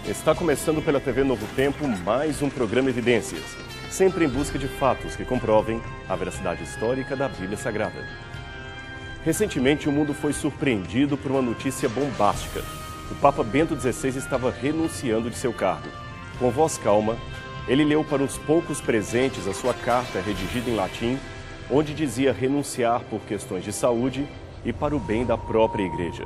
Está começando pela TV Novo Tempo mais um programa Evidências, sempre em busca de fatos que comprovem a veracidade histórica da Bíblia Sagrada. Recentemente, o mundo foi surpreendido por uma notícia bombástica. O Papa Bento XVI estava renunciando de seu cargo. Com voz calma, ele leu para os poucos presentes a sua carta redigida em latim, onde dizia renunciar por questões de saúde e para o bem da própria Igreja.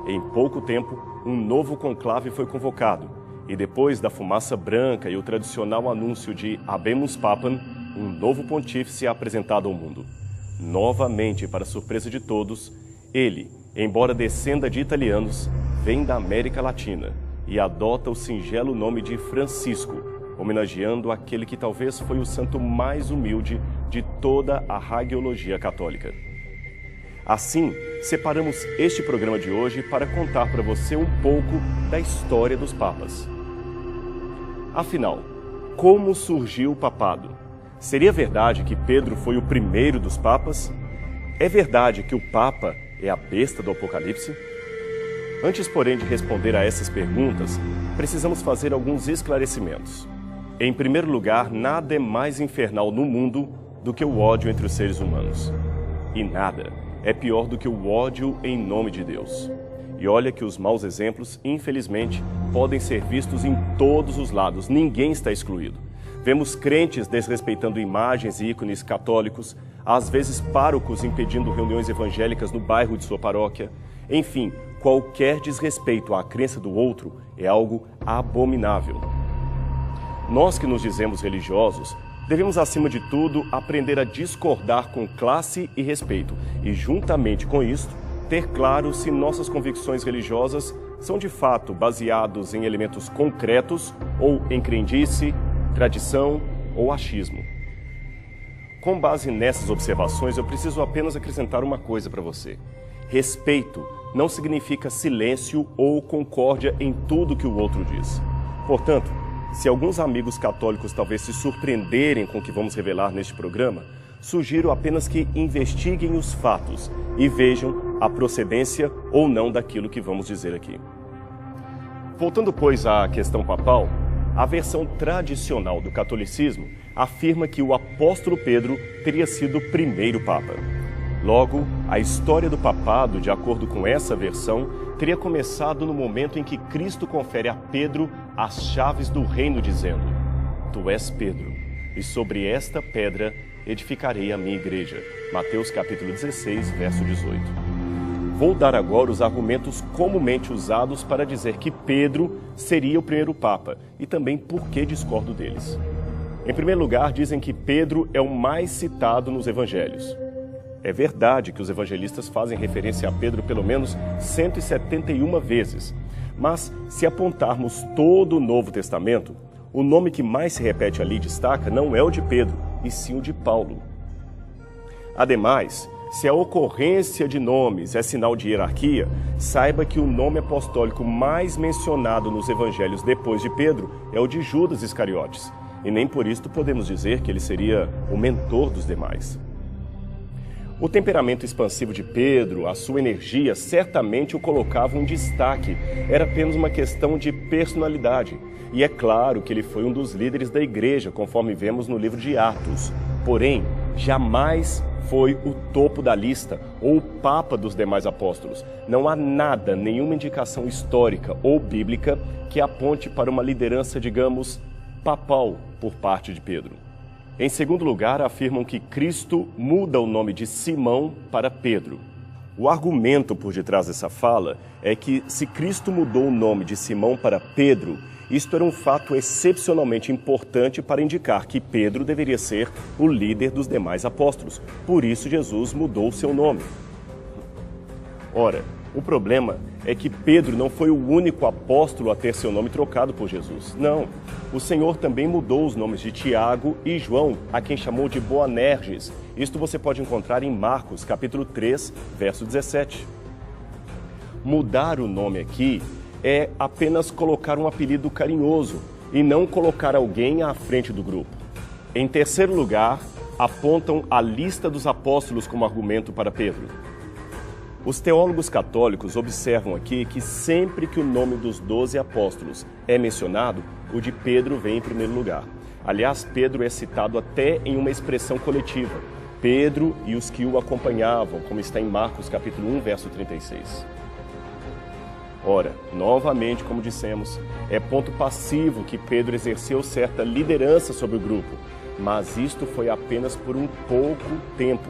Em pouco tempo, um novo conclave foi convocado e depois da fumaça branca e o tradicional anúncio de Habemus Papam, um novo pontífice é apresentado ao mundo. Novamente, para surpresa de todos, ele, embora descenda de italianos, vem da América Latina e adota o singelo nome de Francisco, homenageando aquele que talvez foi o santo mais humilde de toda a hagiologia católica. Assim, separamos este programa de hoje para contar para você um pouco da história dos papas. Afinal, como surgiu o papado? Seria verdade que Pedro foi o primeiro dos papas? É verdade que o papa é a besta do Apocalipse? Antes, porém, de responder a essas perguntas, precisamos fazer alguns esclarecimentos. Em primeiro lugar, nada é mais infernal no mundo do que o ódio entre os seres humanos. E nada é pior do que o ódio em nome de Deus. E olha que os maus exemplos, infelizmente, podem ser vistos em todos os lados, ninguém está excluído. Vemos crentes desrespeitando imagens e ícones católicos, às vezes párocos impedindo reuniões evangélicas no bairro de sua paróquia. Enfim, qualquer desrespeito à crença do outro é algo abominável. Nós que nos dizemos religiosos, devemos, acima de tudo, aprender a discordar com classe e respeito e, juntamente com isto, ter claro se nossas convicções religiosas são de fato baseados em elementos concretos ou em crendice, tradição ou achismo. Com base nessas observações, eu preciso apenas acrescentar uma coisa para você. Respeito não significa silêncio ou concórdia em tudo que o outro diz. Portanto, se alguns amigos católicos talvez se surpreenderem com o que vamos revelar neste programa, sugiro apenas que investiguem os fatos e vejam a procedência ou não daquilo que vamos dizer aqui. Voltando, pois, à questão papal, a versão tradicional do catolicismo afirma que o apóstolo Pedro teria sido o primeiro papa. Logo, a história do papado, de acordo com essa versão, teria começado no momento em que Cristo confere a Pedro as chaves do reino, dizendo: Tu és Pedro, e sobre esta pedra edificarei a minha igreja. Mateus capítulo 16, verso 18. Vou dar agora os argumentos comumente usados para dizer que Pedro seria o primeiro papa, e também por que discordo deles. Em primeiro lugar, dizem que Pedro é o mais citado nos evangelhos. É verdade que os evangelistas fazem referência a Pedro pelo menos 171 vezes, mas se apontarmos todo o Novo Testamento, o nome que mais se repete ali destaca não é o de Pedro, e sim o de Paulo. Ademais, se a ocorrência de nomes é sinal de hierarquia, saiba que o nome apostólico mais mencionado nos evangelhos depois de Pedro é o de Judas Iscariotes, e nem por isto podemos dizer que ele seria o mentor dos demais. O temperamento expansivo de Pedro, a sua energia, certamente o colocavam em destaque. Era apenas uma questão de personalidade. E é claro que ele foi um dos líderes da igreja, conforme vemos no livro de Atos. Porém, jamais foi o topo da lista ou o papa dos demais apóstolos. Não há nada, nenhuma indicação histórica ou bíblica que aponte para uma liderança, digamos, papal por parte de Pedro. Em segundo lugar, afirmam que Cristo muda o nome de Simão para Pedro. O argumento por detrás dessa fala é que, se Cristo mudou o nome de Simão para Pedro, isto era um fato excepcionalmente importante para indicar que Pedro deveria ser o líder dos demais apóstolos. Por isso, Jesus mudou o seu nome. Ora, o problema é que Pedro não foi o único apóstolo a ter seu nome trocado por Jesus. Não, o Senhor também mudou os nomes de Tiago e João, a quem chamou de Boanerges. Isto você pode encontrar em Marcos, capítulo 3, verso 17. Mudar o nome aqui é apenas colocar um apelido carinhoso e não colocar alguém à frente do grupo. Em terceiro lugar, apontam a lista dos apóstolos como argumento para Pedro. Os teólogos católicos observam aqui que sempre que o nome dos 12 apóstolos é mencionado, o de Pedro vem em primeiro lugar. Aliás, Pedro é citado até em uma expressão coletiva. Pedro e os que o acompanhavam, como está em Marcos capítulo 1, verso 36. Ora, novamente, como dissemos, é ponto passivo que Pedro exerceu certa liderança sobre o grupo, mas isto foi apenas por um pouco tempo.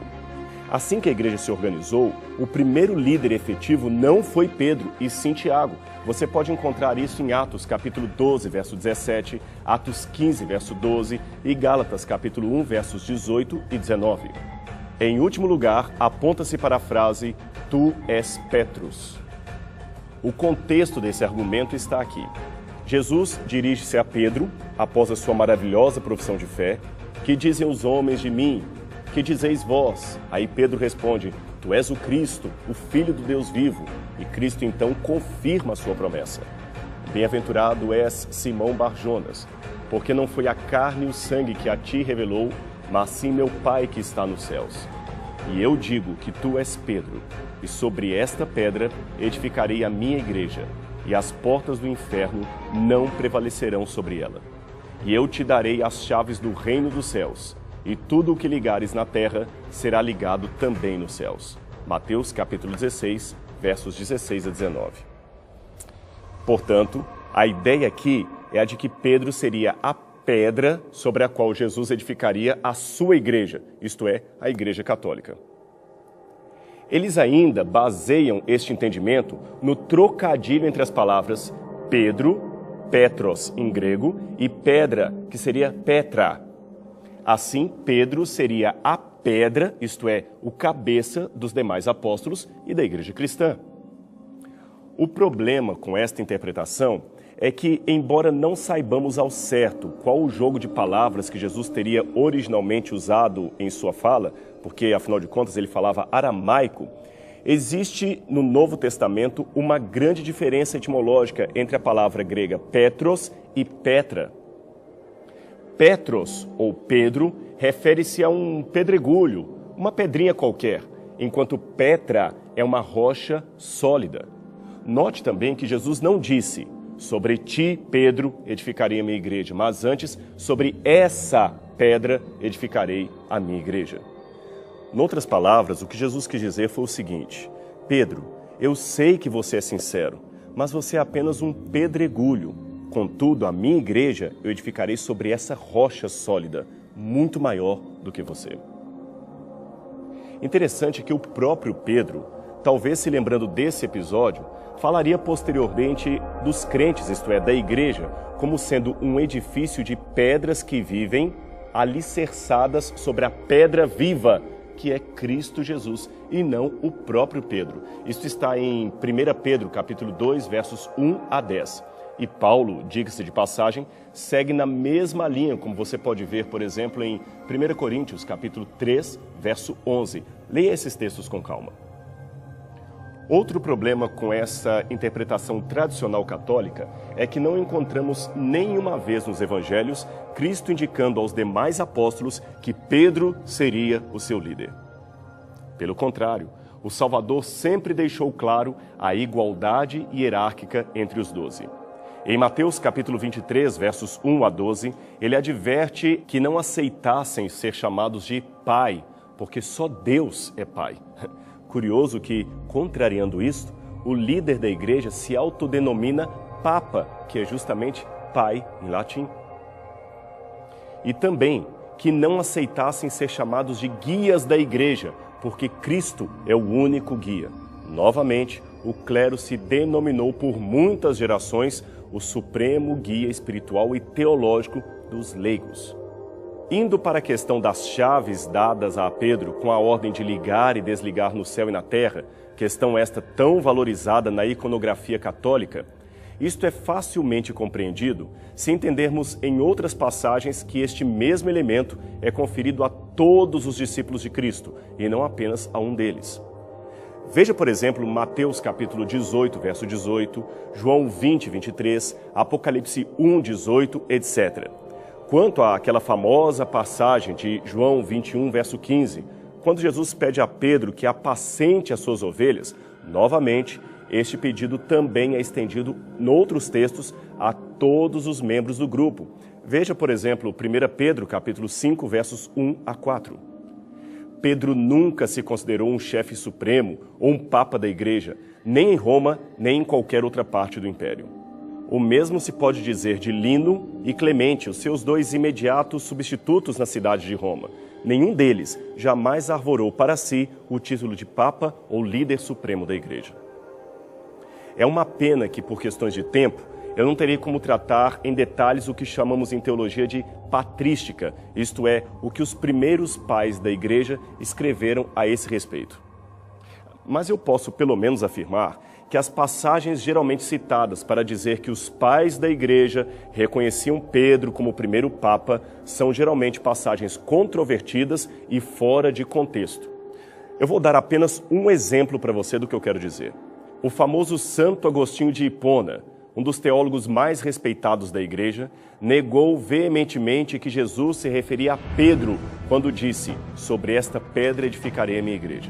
Assim que a igreja se organizou, o primeiro líder efetivo não foi Pedro, e sim Tiago. Você pode encontrar isso em Atos capítulo 12, verso 17, Atos 15, verso 12 e Gálatas capítulo 1, versos 18 e 19. Em último lugar, aponta-se para a frase, tu és Petrus. O contexto desse argumento está aqui. Jesus dirige-se a Pedro, após a sua maravilhosa profissão de fé, que dizem os homens de mim? Que dizeis vós? Aí Pedro responde, tu és o Cristo, o Filho do Deus vivo. E Cristo então confirma a sua promessa. Bem-aventurado és Simão Bar-Jonas, porque não foi a carne e o sangue que a ti revelou, mas sim meu Pai que está nos céus. E eu digo que tu és Pedro, e sobre esta pedra edificarei a minha igreja, e as portas do inferno não prevalecerão sobre ela. E eu te darei as chaves do reino dos céus, e tudo o que ligares na terra será ligado também nos céus. Mateus capítulo 16, versos 16 a 19. Portanto, a ideia aqui é a de que Pedro seria a pedra sobre a qual Jesus edificaria a sua igreja, isto é, a Igreja Católica. Eles ainda baseiam este entendimento no trocadilho entre as palavras Pedro, Petros em grego, e pedra, que seria Petra. Assim, Pedro seria a pedra, isto é, o cabeça dos demais apóstolos e da igreja cristã. O problema com esta interpretação é que, embora não saibamos ao certo qual o jogo de palavras que Jesus teria originalmente usado em sua fala, porque, afinal de contas, ele falava aramaico, existe no Novo Testamento uma grande diferença etimológica entre a palavra grega Petros e Petra. Petros, ou Pedro, refere-se a um pedregulho, uma pedrinha qualquer, enquanto Petra é uma rocha sólida. Note também que Jesus não disse, sobre ti, Pedro, edificarei a minha igreja, mas antes, sobre essa pedra edificarei a minha igreja. Noutras palavras, o que Jesus quis dizer foi o seguinte, Pedro, eu sei que você é sincero, mas você é apenas um pedregulho. Contudo, a minha igreja eu edificarei sobre essa rocha sólida, muito maior do que você. Interessante que o próprio Pedro, talvez se lembrando desse episódio, falaria posteriormente dos crentes, isto é, da igreja, como sendo um edifício de pedras que vivem alicerçadas sobre a pedra viva, que é Cristo Jesus, e não o próprio Pedro. Isto está em 1 Pedro, capítulo 2, versos 1 a 10. E Paulo, diga-se de passagem, segue na mesma linha, como você pode ver, por exemplo, em 1 Coríntios, capítulo 3, verso 11. Leia esses textos com calma. Outro problema com essa interpretação tradicional católica é que não encontramos nenhuma vez nos evangelhos Cristo indicando aos demais apóstolos que Pedro seria o seu líder. Pelo contrário, o Salvador sempre deixou claro a igualdade hierárquica entre os 12. Em Mateus capítulo 23, versos 1 a 12, ele adverte que não aceitassem ser chamados de pai, porque só Deus é pai. Curioso que, contrariando isto, o líder da igreja se autodenomina Papa, que é justamente pai em latim. E também que não aceitassem ser chamados de guias da igreja, porque Cristo é o único guia. Novamente, o clero se denominou por muitas gerações o supremo guia espiritual e teológico dos leigos. Indo para a questão das chaves dadas a Pedro com a ordem de ligar e desligar no céu e na terra, questão esta tão valorizada na iconografia católica, isto é facilmente compreendido se entendermos em outras passagens que este mesmo elemento é conferido a todos os discípulos de Cristo e não apenas a um deles. Veja, por exemplo, Mateus capítulo 18, verso 18, João 20, 23, Apocalipse 1, 18, etc. Quanto àquela famosa passagem de João 21, verso 15, quando Jesus pede a Pedro que apacente as suas ovelhas, novamente, este pedido também é estendido, em outros textos, a todos os membros do grupo. Veja, por exemplo, 1 Pedro, capítulo 5, versos 1 a 4. Pedro nunca se considerou um chefe supremo ou um papa da igreja, nem em Roma, nem em qualquer outra parte do império. O mesmo se pode dizer de Lino e Clemente, os seus dois imediatos substitutos na cidade de Roma. Nenhum deles jamais arvorou para si o título de papa ou líder supremo da igreja. É uma pena que, por questões de tempo, eu não terei como tratar em detalhes o que chamamos em teologia de patrística, isto é, o que os primeiros pais da igreja escreveram a esse respeito. Mas eu posso pelo menos afirmar que as passagens geralmente citadas para dizer que os pais da igreja reconheciam Pedro como o primeiro papa são geralmente passagens controvertidas e fora de contexto. Eu vou dar apenas um exemplo para você do que eu quero dizer. O famoso Santo Agostinho de Hipona, um dos teólogos mais respeitados da igreja, negou veementemente que Jesus se referia a Pedro quando disse: "Sobre esta pedra edificarei a minha igreja".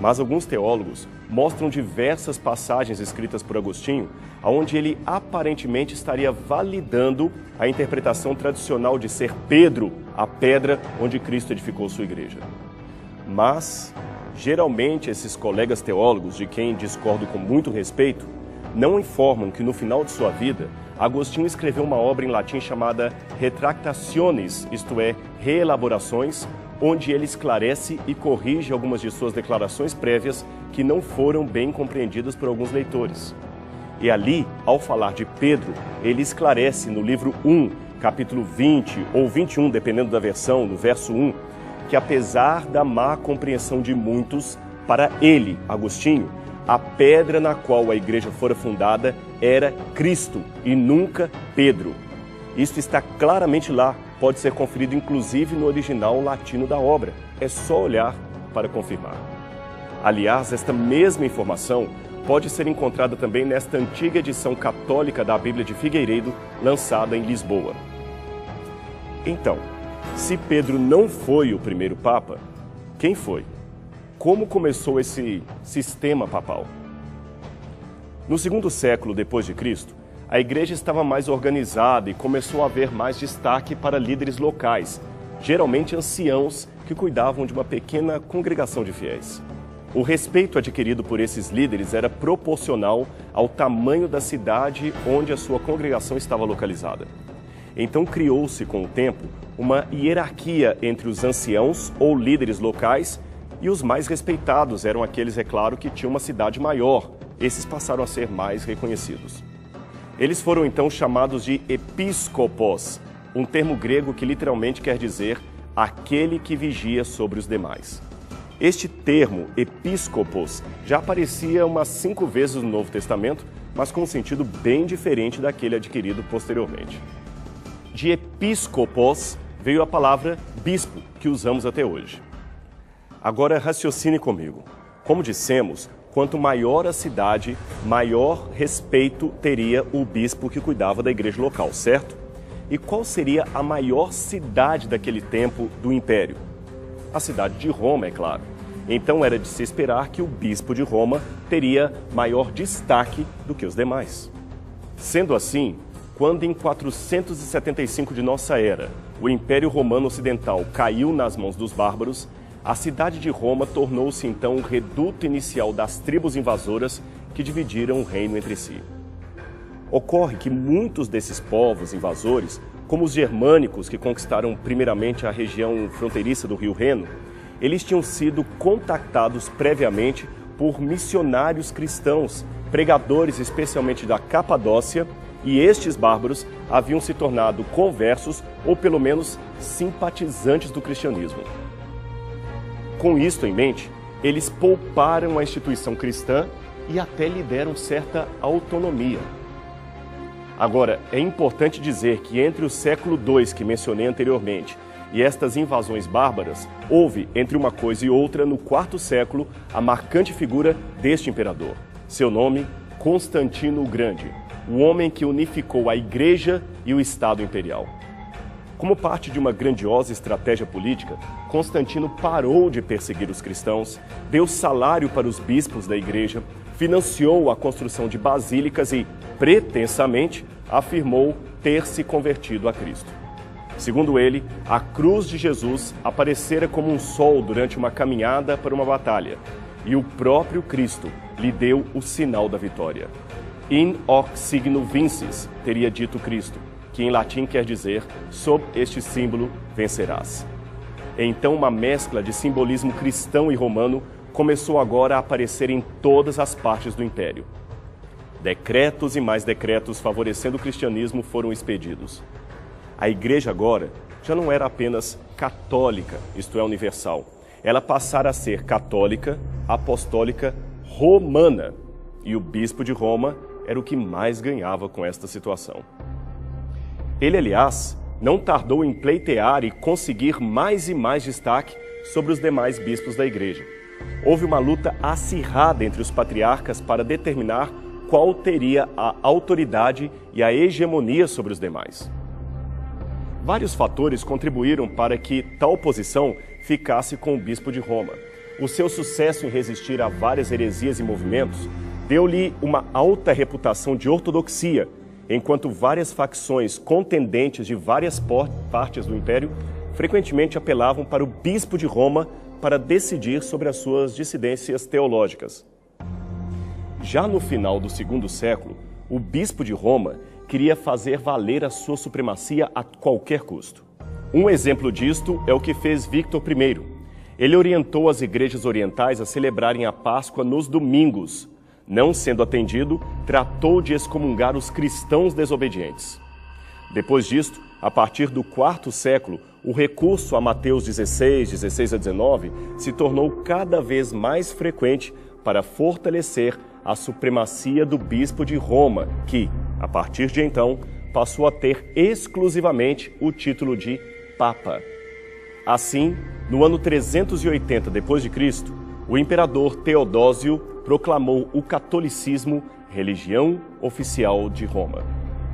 Mas alguns teólogos mostram diversas passagens escritas por Agostinho, onde ele aparentemente estaria validando a interpretação tradicional de ser Pedro a pedra onde Cristo edificou sua igreja. Mas, geralmente, esses colegas teólogos, de quem discordo com muito respeito, não informam que no final de sua vida, Agostinho escreveu uma obra em latim chamada Retractationes, isto é, reelaborações, onde ele esclarece e corrige algumas de suas declarações prévias que não foram bem compreendidas por alguns leitores. E ali, ao falar de Pedro, ele esclarece no livro 1, capítulo 20 ou 21, dependendo da versão, no verso 1, que apesar da má compreensão de muitos, para ele, Agostinho, a pedra na qual a igreja fora fundada era Cristo e nunca Pedro. Isso está claramente lá, pode ser conferido inclusive no original latino da obra. É só olhar para confirmar. Aliás, esta mesma informação pode ser encontrada também nesta antiga edição católica da Bíblia de Figueiredo, lançada em Lisboa. Então, se Pedro não foi o primeiro papa, quem foi? Como começou esse sistema papal? No segundo século depois de Cristo, a igreja estava mais organizada e começou a haver mais destaque para líderes locais, geralmente anciãos que cuidavam de uma pequena congregação de fiéis. O respeito adquirido por esses líderes era proporcional ao tamanho da cidade onde a sua congregação estava localizada. Então criou-se com o tempo uma hierarquia entre os anciãos ou líderes locais e os mais respeitados eram aqueles, é claro, que tinham uma cidade maior. Esses passaram a ser mais reconhecidos. Eles foram então chamados de episkopos, um termo grego que literalmente quer dizer aquele que vigia sobre os demais. Este termo, episkopos, já aparecia umas 5 vezes no Novo Testamento, mas com um sentido bem diferente daquele adquirido posteriormente. De episkopos veio a palavra bispo, que usamos até hoje. Agora raciocine comigo. Como dissemos, quanto maior a cidade, maior respeito teria o bispo que cuidava da igreja local, certo? E qual seria a maior cidade daquele tempo do Império? A cidade de Roma, é claro. Então era de se esperar que o bispo de Roma teria maior destaque do que os demais. Sendo assim, quando em 475 de nossa era, o Império Romano Ocidental caiu nas mãos dos bárbaros, a cidade de Roma tornou-se então o reduto inicial das tribos invasoras que dividiram o reino entre si. Ocorre que muitos desses povos invasores, como os germânicos que conquistaram primeiramente a região fronteiriça do rio Reno, eles tinham sido contactados previamente por missionários cristãos, pregadores especialmente da Capadócia, e estes bárbaros haviam se tornado conversos ou pelo menos simpatizantes do cristianismo. Com isto em mente, eles pouparam a instituição cristã e até lhe deram certa autonomia. Agora, é importante dizer que entre o século II, que mencionei anteriormente, e estas invasões bárbaras, houve, entre uma coisa e outra, no IV século, a marcante figura deste imperador. Seu nome, Constantino o Grande, o homem que unificou a Igreja e o Estado imperial. Como parte de uma grandiosa estratégia política, Constantino parou de perseguir os cristãos, deu salário para os bispos da igreja, financiou a construção de basílicas e, pretensamente, afirmou ter se convertido a Cristo. Segundo ele, a cruz de Jesus aparecera como um sol durante uma caminhada para uma batalha, e o próprio Cristo lhe deu o sinal da vitória. In hoc signo vinces, teria dito Cristo, que em latim quer dizer, sob este símbolo vencerás. Então uma mescla de simbolismo cristão e romano começou agora a aparecer em todas as partes do império. Decretos e mais decretos favorecendo o cristianismo foram expedidos. A igreja agora já não era apenas católica, isto é, universal. Ela passara a ser católica, apostólica, romana. E o bispo de Roma era o que mais ganhava com esta situação. Ele, aliás, não tardou em pleitear e conseguir mais e mais destaque sobre os demais bispos da igreja. Houve uma luta acirrada entre os patriarcas para determinar qual teria a autoridade e a hegemonia sobre os demais. Vários fatores contribuíram para que tal posição ficasse com o bispo de Roma. O seu sucesso em resistir a várias heresias e movimentos deu-lhe uma alta reputação de ortodoxia, enquanto várias facções contendentes de várias partes do império frequentemente apelavam para o bispo de Roma para decidir sobre as suas dissidências teológicas. Já no final do segundo século, o bispo de Roma queria fazer valer a sua supremacia a qualquer custo. Um exemplo disto é o que fez Victor I. Ele orientou as igrejas orientais a celebrarem a Páscoa nos domingos. Não sendo atendido, tratou de excomungar os cristãos desobedientes. Depois disto, a partir do quarto século, o recurso a Mateus 16 a 19, se tornou cada vez mais frequente para fortalecer a supremacia do bispo de Roma, que, a partir de então, passou a ter exclusivamente o título de Papa. Assim, no ano 380 d.C., o imperador Teodósio proclamou o catolicismo religião oficial de Roma.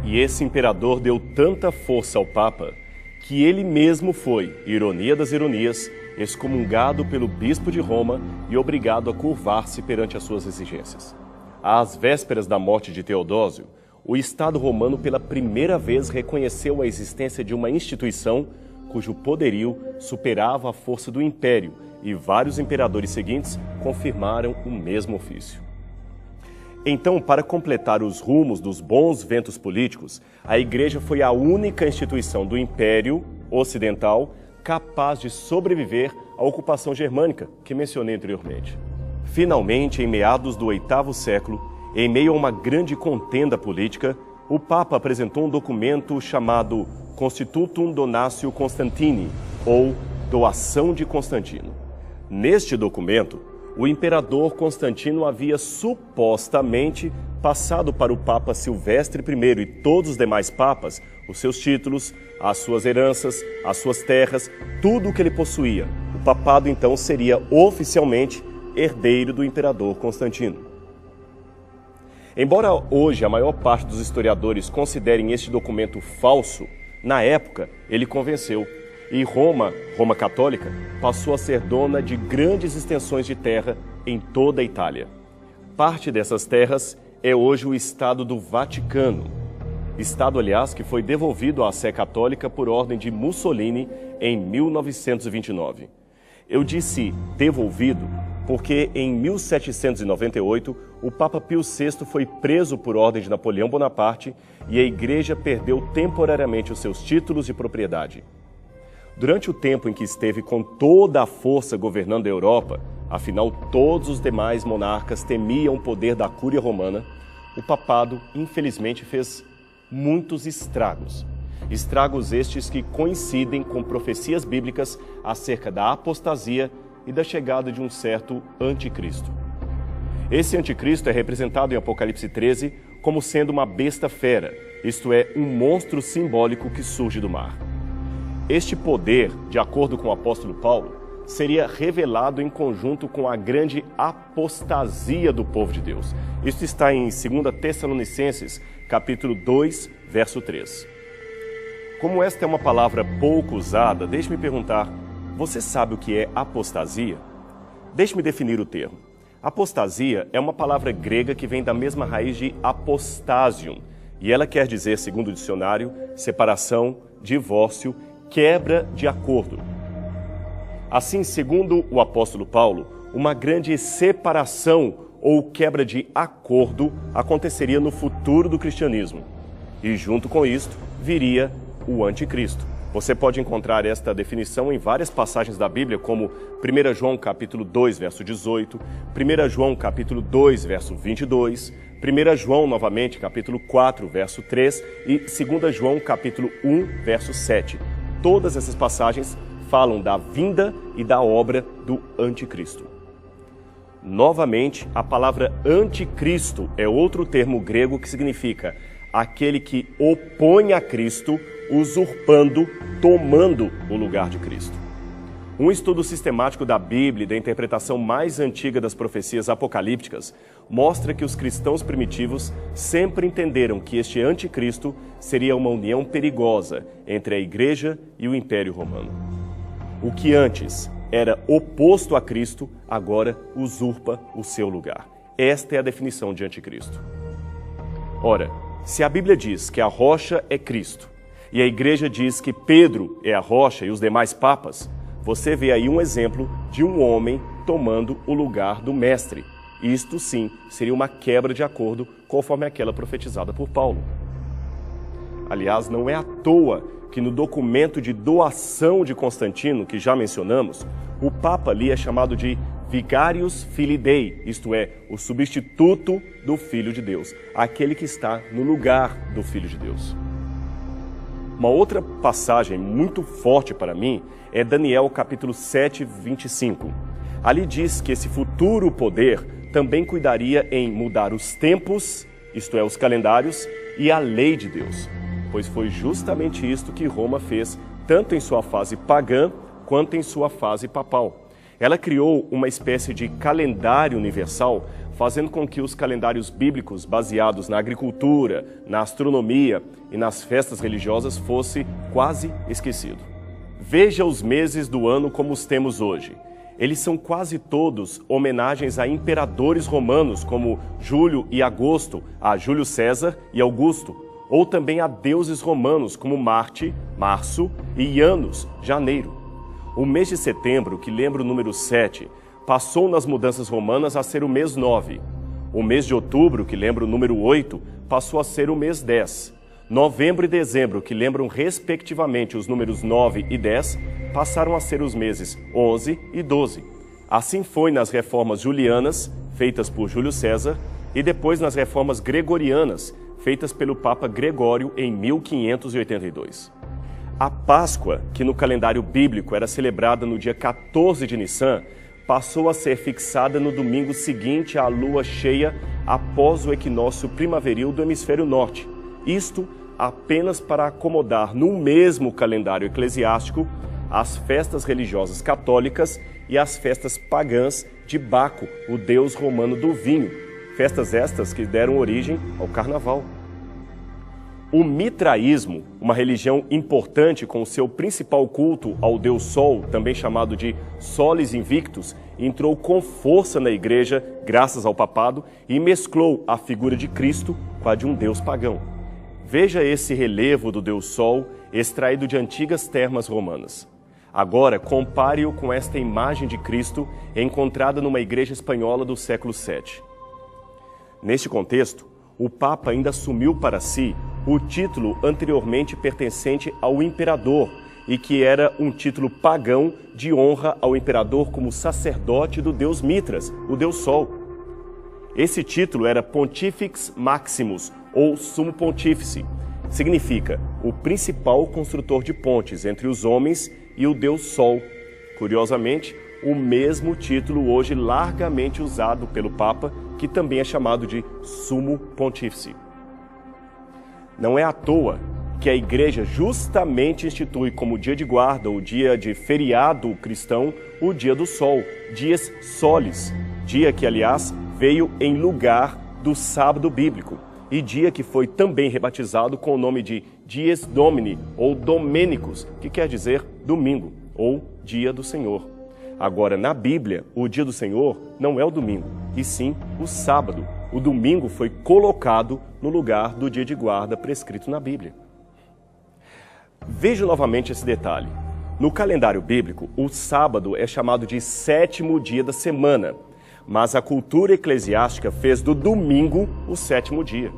E esse imperador deu tanta força ao Papa que ele mesmo foi, ironia das ironias, excomungado pelo bispo de Roma e obrigado a curvar-se perante as suas exigências. Às vésperas da morte de Teodósio, o Estado romano pela primeira vez reconheceu a existência de uma instituição cujo poderio superava a força do império, e vários imperadores seguintes confirmaram o mesmo ofício. Então, para completar os rumos dos bons ventos políticos, a Igreja foi a única instituição do Império Ocidental capaz de sobreviver à ocupação germânica, que mencionei anteriormente. Finalmente, em meados do VIII século, em meio a uma grande contenda política, o Papa apresentou um documento chamado Constitutum Donatio Constantini, ou Doação de Constantino. Neste documento, o imperador Constantino havia supostamente passado para o Papa Silvestre I e todos os demais papas os seus títulos, as suas heranças, as suas terras, tudo o que ele possuía. O papado, então, seria oficialmente herdeiro do imperador Constantino. Embora hoje a maior parte dos historiadores considerem este documento falso, na época ele convenceu. E Roma católica, passou a ser dona de grandes extensões de terra em toda a Itália. Parte dessas terras é hoje o Estado do Vaticano. Estado, aliás, que foi devolvido à Sé Católica por ordem de Mussolini em 1929. Eu disse devolvido porque em 1798 o Papa Pio VI foi preso por ordem de Napoleão Bonaparte e a Igreja perdeu temporariamente os seus títulos de propriedade. Durante o tempo em que esteve com toda a força governando a Europa, afinal todos os demais monarcas temiam o poder da Cúria Romana, o papado, infelizmente, fez muitos estragos. Estragos estes que coincidem com profecias bíblicas acerca da apostasia e da chegada de um certo anticristo. Esse anticristo é representado em Apocalipse 13 como sendo uma besta fera, isto é, um monstro simbólico que surge do mar. Este poder, de acordo com o apóstolo Paulo, seria revelado em conjunto com a grande apostasia do povo de Deus. Isso está em 2 Tessalonicenses, capítulo 2, verso 3. Como esta é uma palavra pouco usada, deixe-me perguntar, você sabe o que é apostasia? Deixe-me definir o termo. Apostasia é uma palavra grega que vem da mesma raiz de apostasium, e ela quer dizer, segundo o dicionário, separação, divórcio, quebra de acordo. Assim, segundo o apóstolo Paulo, uma grande separação ou quebra de acordo aconteceria no futuro do cristianismo. E junto com isto, viria o anticristo. Você pode encontrar esta definição em várias passagens da Bíblia, como 1 João capítulo 2, verso 18, 1 João capítulo 2, verso 22, 1 João novamente capítulo 4, verso 3 e 2 João capítulo 1, verso 7. Todas essas passagens falam da vinda e da obra do anticristo. Novamente, a palavra anticristo é outro termo grego que significa aquele que opõe a Cristo, usurpando, tomando o lugar de Cristo. Um estudo sistemático da Bíblia e da interpretação mais antiga das profecias apocalípticas mostra que os cristãos primitivos sempre entenderam que este anticristo seria uma união perigosa entre a Igreja e o Império Romano. O que antes era oposto a Cristo, agora usurpa o seu lugar. Esta é a definição de anticristo. Ora, se a Bíblia diz que a rocha é Cristo, e a Igreja diz que Pedro é a rocha e os demais papas, você vê aí um exemplo de um homem tomando o lugar do mestre. Isto sim seria uma quebra de acordo conforme aquela profetizada por Paulo. Aliás, não é à toa que no documento de doação de Constantino, que já mencionamos, o Papa ali é chamado de Vicarius Filii Dei, isto é, o substituto do Filho de Deus, aquele que está no lugar do Filho de Deus. Uma outra passagem muito forte para mim é Daniel capítulo 7, 25. Ali diz que esse futuro poder também cuidaria em mudar os tempos, isto é, os calendários, e a lei de Deus, pois foi justamente isto que Roma fez, tanto em sua fase pagã quanto em sua fase papal. Ela criou uma espécie de calendário universal, fazendo com que os calendários bíblicos baseados na agricultura, na astronomia e nas festas religiosas fosse quase esquecido. Veja os meses do ano como os temos hoje. Eles são quase todos homenagens a imperadores romanos, como Júlio e Agosto, a Júlio César e Augusto, ou também a deuses romanos, como Marte, março, e Janus, janeiro. O mês de setembro, que lembra o número 7, passou nas mudanças romanas a ser o mês 9. O mês de outubro, que lembra o número 8, passou a ser o mês 10. Novembro e dezembro, que lembram respectivamente os números 9 e 10, passaram a ser os meses 11 e 12. Assim foi nas reformas julianas, feitas por Júlio César, e depois nas reformas gregorianas, feitas pelo Papa Gregório em 1582. A Páscoa, que no calendário bíblico era celebrada no dia 14 de Nissan, passou a ser fixada no domingo seguinte à lua cheia após o equinócio primaveril do hemisfério norte. Isto apenas para acomodar no mesmo calendário eclesiástico as festas religiosas católicas e as festas pagãs de Baco, o deus romano do vinho, festas estas que deram origem ao carnaval. O mitraísmo, uma religião importante com seu principal culto ao deus Sol, também chamado de Solis Invictus, entrou com força na igreja, graças ao papado, e mesclou a figura de Cristo com a de um deus pagão. Veja esse relevo do deus Sol, extraído de antigas termas romanas. Agora, compare-o com esta imagem de Cristo encontrada numa igreja espanhola do século VII. Neste contexto, o Papa ainda assumiu para si o título anteriormente pertencente ao imperador e que era um título pagão de honra ao imperador como sacerdote do deus Mitras, o deus Sol. Esse título era Pontifex Maximus, ou Sumo Pontífice. Significa o principal construtor de pontes entre os homens e o deus Sol. Curiosamente, o mesmo título hoje largamente usado pelo Papa, que também é chamado de Sumo Pontífice. Não é à toa que a Igreja justamente institui como dia de guarda, o dia de feriado cristão, o dia do Sol, dies solis, dia que, aliás, veio em lugar do sábado bíblico. e dia que foi também rebatizado com o nome de Dies Domini, ou Domenicus, que quer dizer domingo, ou dia do Senhor. Agora, na Bíblia, o dia do Senhor não é o domingo, e sim o sábado. O domingo foi colocado no lugar do dia de guarda prescrito na Bíblia. Veja novamente esse detalhe. No calendário bíblico, o sábado é chamado de sétimo dia da semana, mas a cultura eclesiástica fez do domingo o sétimo dia.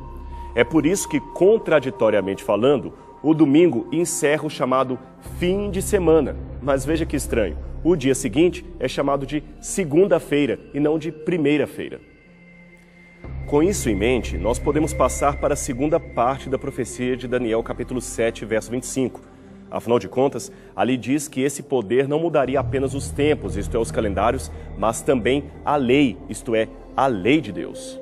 É por isso que, contraditoriamente falando, o domingo encerra o chamado fim de semana. Mas veja que estranho, o dia seguinte é chamado de segunda-feira e não de primeira-feira. Com isso em mente, nós podemos passar para a segunda parte da profecia de Daniel, capítulo 7, verso 25. Afinal de contas, ali diz que esse poder não mudaria apenas os tempos, isto é, os calendários, mas também a lei, isto é, a lei de Deus.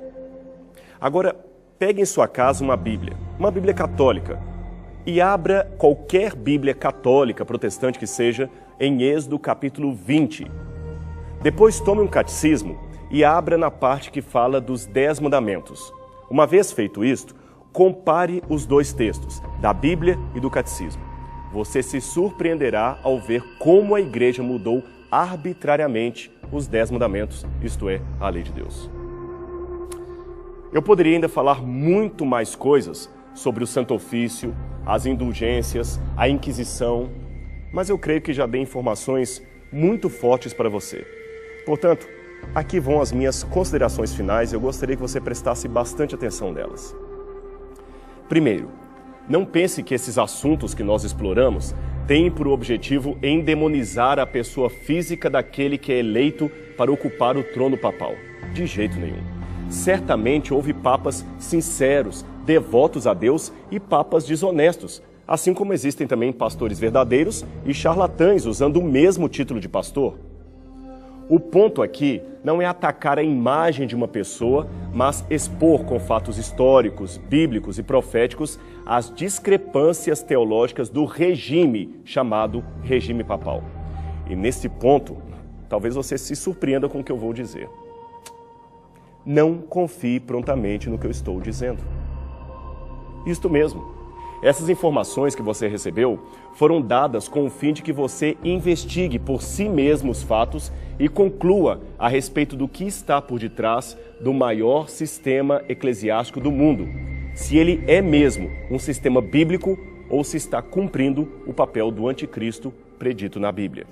Agora, pegue em sua casa uma Bíblia católica, e abra qualquer Bíblia católica, protestante que seja, em Êxodo capítulo 20. Depois tome um catecismo e abra na parte que fala dos 10 mandamentos. Uma vez feito isto, compare os dois textos, da Bíblia e do catecismo. Você se surpreenderá ao ver como a igreja mudou arbitrariamente os 10 mandamentos, isto é, a lei de Deus. Eu poderia ainda falar muito mais coisas sobre o Santo Ofício, as indulgências, a Inquisição, mas eu creio que já dei informações muito fortes para você. Portanto, aqui vão as minhas considerações finais e eu gostaria que você prestasse bastante atenção nelas. Primeiro, não pense que esses assuntos que nós exploramos têm por objetivo endemonizar a pessoa física daquele que é eleito para ocupar o trono papal. De jeito nenhum. Certamente houve papas sinceros, devotos a Deus e papas desonestos, assim como existem também pastores verdadeiros e charlatães usando o mesmo título de pastor. O ponto aqui não é atacar a imagem de uma pessoa, mas expor com fatos históricos, bíblicos e proféticos as discrepâncias teológicas do regime chamado regime papal. E nesse ponto, talvez você se surpreenda com o que eu vou dizer. Não confie prontamente no que eu estou dizendo. Isto mesmo. Essas informações que você recebeu foram dadas com o fim de que você investigue por si mesmo os fatos e conclua a respeito do que está por detrás do maior sistema eclesiástico do mundo, se ele é mesmo um sistema bíblico ou se está cumprindo o papel do anticristo predito na Bíblia.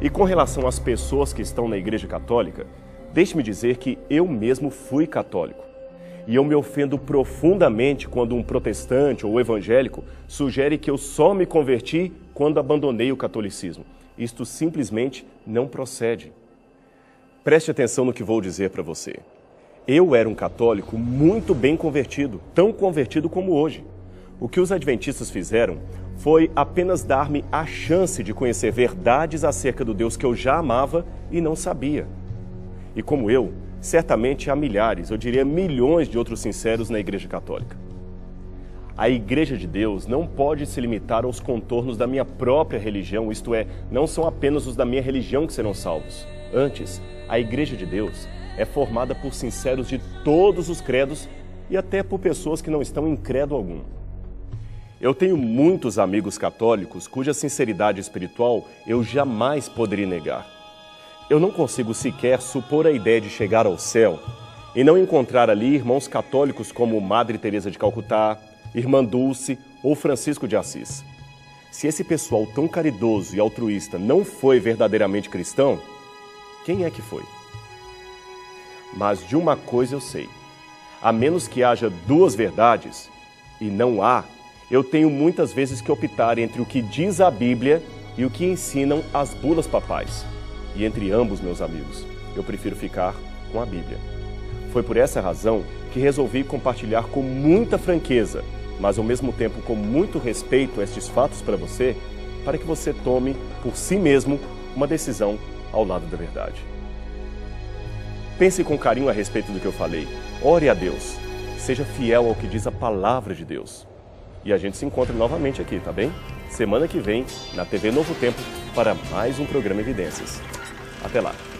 E com relação às pessoas que estão na Igreja Católica, deixe-me dizer que eu mesmo fui católico. E eu me ofendo profundamente quando um protestante ou evangélico sugere que eu só me converti quando abandonei o catolicismo. Isto simplesmente não procede. Preste atenção no que vou dizer para você. Eu era um católico muito bem convertido, tão convertido como hoje. O que os adventistas fizeram foi apenas dar-me a chance de conhecer verdades acerca do Deus que eu já amava e não sabia. E como eu, certamente há milhares, eu diria milhões de outros sinceros na Igreja Católica. A Igreja de Deus não pode se limitar aos contornos da minha própria religião, isto é, não são apenas os da minha religião que serão salvos. Antes, a Igreja de Deus é formada por sinceros de todos os credos e até por pessoas que não estão em credo algum. Eu tenho muitos amigos católicos cuja sinceridade espiritual eu jamais poderia negar. Eu não consigo sequer supor a ideia de chegar ao céu e não encontrar ali irmãos católicos como Madre Teresa de Calcutá, Irmã Dulce ou Francisco de Assis. Se esse pessoal tão caridoso e altruísta não foi verdadeiramente cristão, quem é que foi? Mas de uma coisa eu sei, a menos que haja duas verdades, e não há, eu tenho muitas vezes que optar entre o que diz a Bíblia e o que ensinam as bulas papais. E entre ambos, meus amigos, eu prefiro ficar com a Bíblia. Foi por essa razão que resolvi compartilhar com muita franqueza, mas ao mesmo tempo com muito respeito estes fatos para que você tome por si mesmo uma decisão ao lado da verdade. Pense com carinho a respeito do que eu falei. Ore a Deus. Seja fiel ao que diz a palavra de Deus. E a gente se encontra novamente aqui, tá bem? Semana que vem, na TV Novo Tempo, para mais um programa Evidências. Até lá!